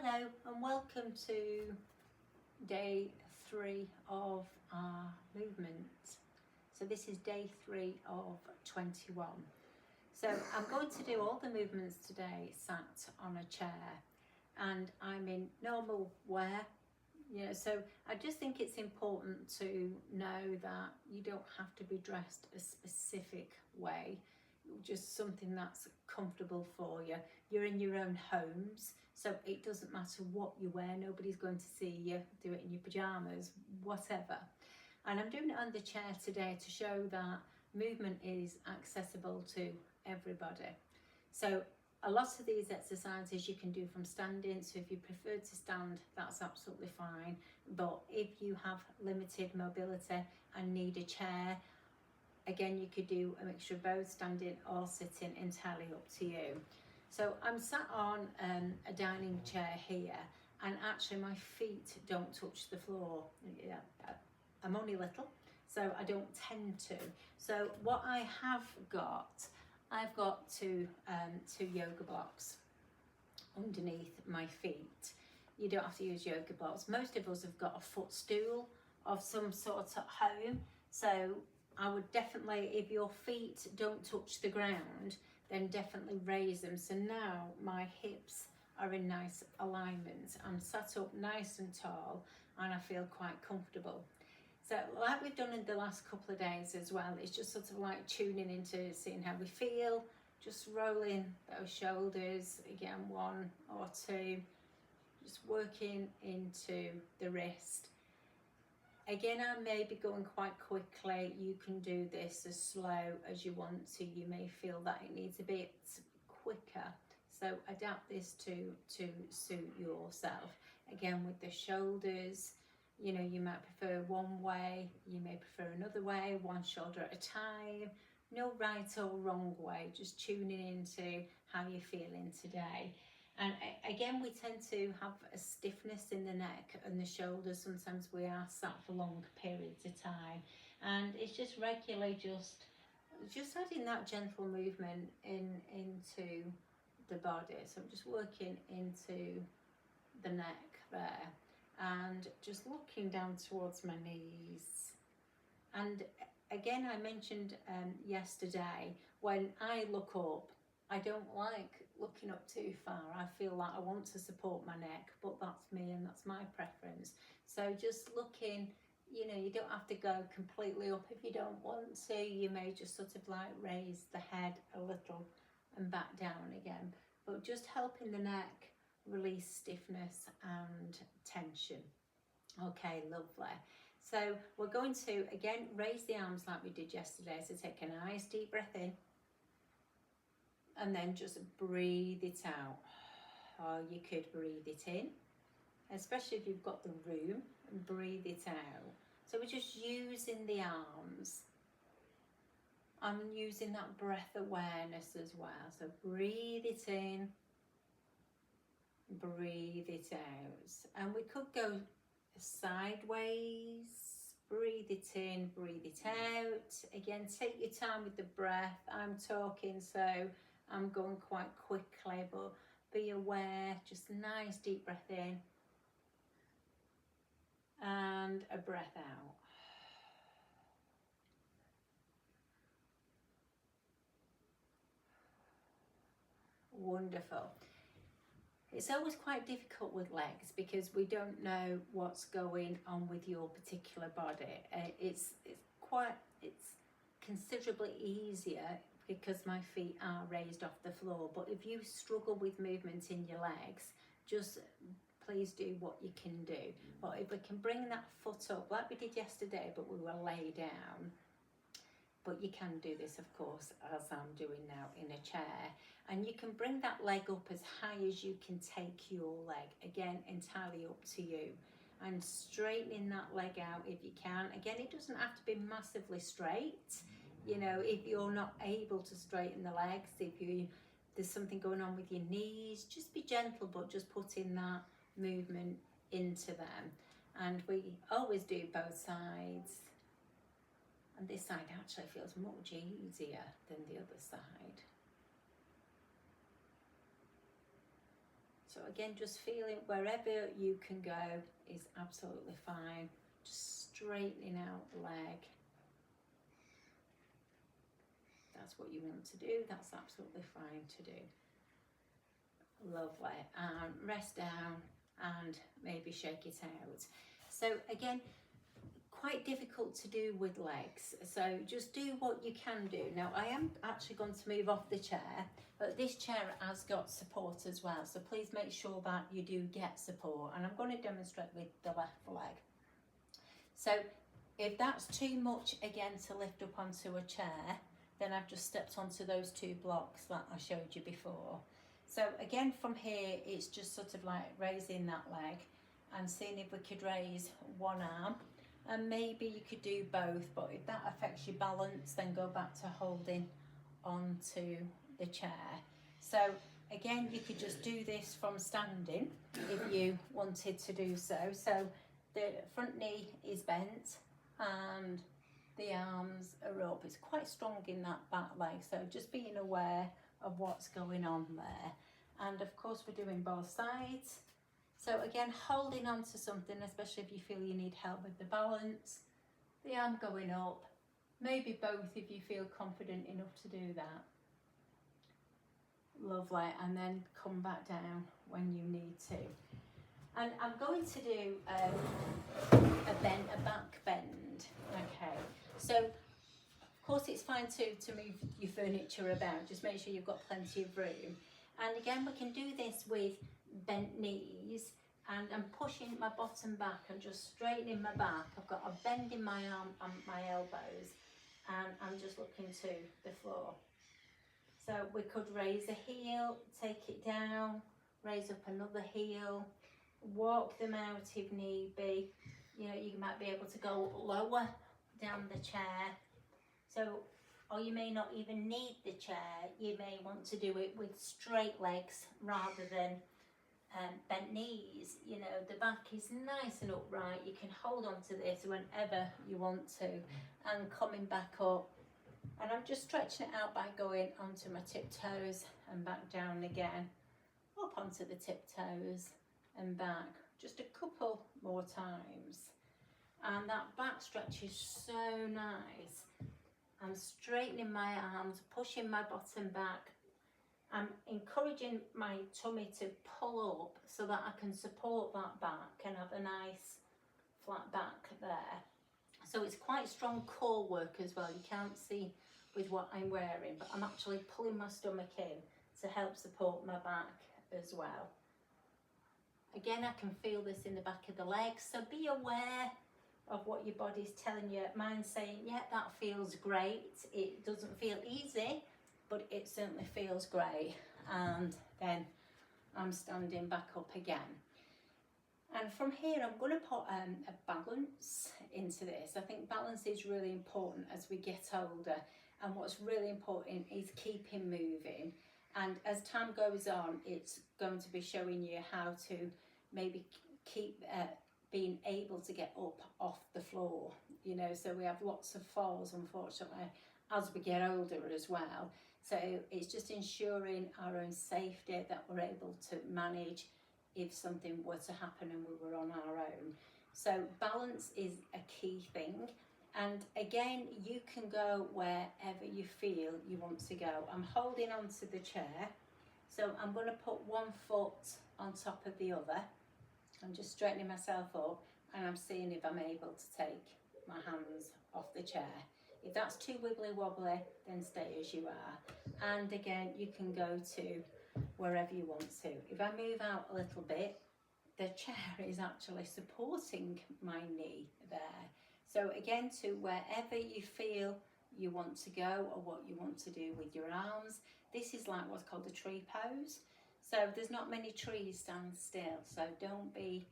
Hello and welcome to day 3 of our movement. So this is day 3 of 21. So I'm going to do all the movements today sat on a chair, and I'm in normal wear. So I just think it's important to know that you don't have to be dressed a specific way, just something that's comfortable for you. You're in your own homes, so it doesn't matter what you wear, nobody's going to see you. Do it in your pajamas, whatever. And I'm doing it on the chair today to show that movement is accessible to everybody. So a lot of these exercises you can do from standing, so if you prefer to stand, that's absolutely fine. But if you have limited mobility and need a chair, again, you could do a mixture of both, standing or sitting, entirely up to you. So I'm sat on a dining chair here, and actually my feet don't touch the floor. Yeah, I'm only little, so I don't tend to. So what I have got, I've got two yoga blocks underneath my feet. You don't have to use yoga blocks. Most of us have got a footstool of some sort at home. So I would definitely, if your feet don't touch the ground, then definitely raise them. So now my hips are in nice alignment. I'm sat up nice and tall and I feel quite comfortable. So like we've done in the last couple of days as well, it's just sort of like tuning into seeing how we feel, just rolling those shoulders, again, 1 or 2, just working into the wrist. Again, I may be going quite quickly. You can do this as slow as you want to. You may feel that it needs a bit quicker. So adapt this to suit yourself. Again, with the shoulders, you might prefer one way, you may prefer another way, one shoulder at a time. No right or wrong way, just tuning into how you're feeling today. And again, we tend to have a stiffness in the neck and the shoulders. Sometimes we are sat for long periods of time, and it's just regularly just adding that gentle movement into the body. So I'm just working into the neck there, and just looking down towards my knees. And again, I mentioned yesterday, when I look up, I don't like looking up too far. I feel like I want to support my neck, but that's me and that's my preference. So just looking, you don't have to go completely up if you don't want to. You may just sort of like raise the head a little and back down again, but just helping the neck release stiffness and tension. Okay, lovely. So we're going to, again, raise the arms like we did yesterday. So take a nice deep breath in, and then just breathe it out. Or you could breathe it in, especially if you've got the room, and breathe it out. So we're just using the arms. I'm using that breath awareness as well. So breathe it in, breathe it out. And we could go sideways. Breathe it in, breathe it out. Again, take your time with the breath. I'm talking, so I'm going quite quickly, but be aware. Just a nice deep breath in and a breath out. Wonderful. It's always quite difficult with legs because we don't know what's going on with your particular body. It's considerably easier because my feet are raised off the floor. But if you struggle with movement in your legs, just please do what you can do. But if we can bring that foot up like we did yesterday, but we will lay down. But you can do this, of course, as I'm doing now in a chair. And you can bring that leg up as high as you can take your leg. Again, entirely up to you. And straightening that leg out if you can. Again, it doesn't have to be massively straight. If you're not able to straighten the legs, if there's something going on with your knees, just be gentle, but just putting that movement into them. And we always do both sides. And this side actually feels much easier than the other side. So again, just feeling wherever you can go is absolutely fine. Just straightening out the leg. That's what you want to do. That's absolutely fine to do. Lovely. And rest down and maybe shake it out. So again, quite difficult to do with legs, so just do what you can do. Now I am actually going to move off the chair, but this chair has got support as well, so please make sure that you do get support, and I'm going to demonstrate with the left leg. So if that's too much again to lift up onto a chair, then I've just stepped onto those 2 blocks that I showed you before. So again, from here it's just sort of like raising that leg and seeing if we could raise one arm, and maybe you could do both, but if that affects your balance, then go back to holding onto the chair. So again, you could just do this from standing if you wanted to do so. So the front knee is bent and the arms are up. It's quite strong in that back leg, so just being aware of what's going on there. And of course we're doing both sides. So again, holding on to something, especially if you feel you need help with the balance, the arm going up, maybe both if you feel confident enough to do that. Lovely, and then come back down when you need to. And I'm going to do a back bend. Okay, so of course it's fine to move your furniture about, just make sure you've got plenty of room. And again, we can do this with bent knees, and I'm pushing my bottom back and just straightening my back. I've got a bend in my arm and my elbows, and I'm just looking to the floor. So we could raise a heel, take it down, raise up another heel, walk them out if need be. You know, you might be able to go lower down the chair. So, or you may not even need the chair. You may want to do it with straight legs rather than bent knees. You know, the back is nice and upright. You can hold on to this whenever you want to, and coming back up. And I'm just stretching it out by going onto my tiptoes and back down again, up onto the tiptoes and back, just a couple more times. And that back stretch is so nice. I'm straightening my arms, pushing my bottom back. I'm encouraging my tummy to pull up so that I can support that back and have a nice flat back there. So it's quite strong core work as well. You can't see with what I'm wearing, but I'm actually pulling my stomach in to help support my back as well. Again, I can feel this in the back of the legs, so be aware of what your body's telling you. Mine's saying, yeah, that feels great. It doesn't feel easy, but it certainly feels great. And then I'm standing back up again. And from here, I'm going to put a balance into this. I think balance is really important as we get older. And what's really important is keeping moving. And as time goes on, it's going to be showing you how to maybe keep being able to get up off the floor. You know, so we have lots of falls, unfortunately, as we get older as well. So it's just ensuring our own safety, that we're able to manage if something were to happen and we were on our own. So balance is a key thing. And again, you can go wherever you feel you want to go. I'm holding onto the chair, so I'm going to put one foot on top of the other. I'm just straightening myself up, and I'm seeing if I'm able to take my hands off the chair. If that's too wibbly wobbly, then stay as you are. And again, you can go to wherever you want to. If I move out a little bit, the chair is actually supporting my knee there. So again, to wherever you feel you want to go or what you want to do with your arms. This is like what's called a tree pose. So there's not many trees stand still, so don't be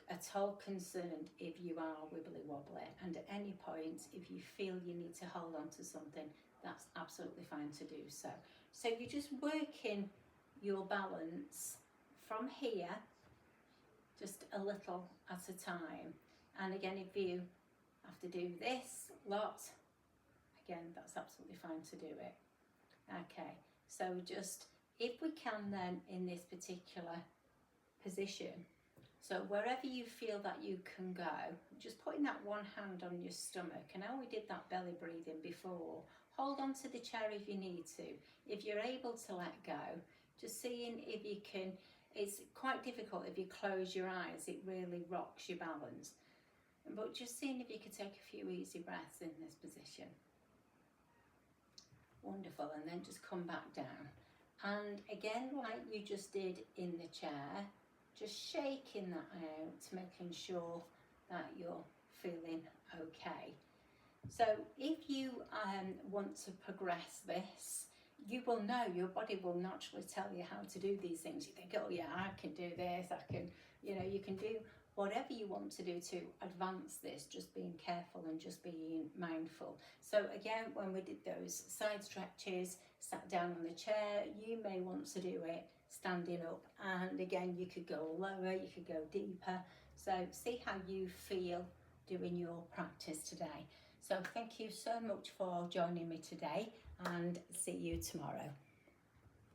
at all concerned if you are wibbly wobbly. And at any point, if you feel you need to hold on to something, that's absolutely fine to do so. So you're just working your balance from here, just a little at a time. And again, if you have to do this lot, again, that's absolutely fine to do it. Okay, so just if we can then, in this particular position, so wherever you feel that you can go, just putting that one hand on your stomach, and how we did that belly breathing before, hold on to the chair if you need to. If you're able to let go, just seeing if you can, it's quite difficult if you close your eyes, it really rocks your balance. But just seeing if you could take a few easy breaths in this position. Wonderful, and then just come back down. And again, like you just did in the chair, just shaking that out, making sure that you're feeling okay. So if you want to progress this, you will know, your body will naturally tell you how to do these things. You think, oh yeah, I can do this, I can, you can do whatever you want to do to advance this, just being careful and just being mindful. So again, when we did those side stretches, sat down on the chair, you may want to do it standing up, and again, you could go lower, you could go deeper. So see how you feel doing your practice today. So thank you so much for joining me today, and see you tomorrow.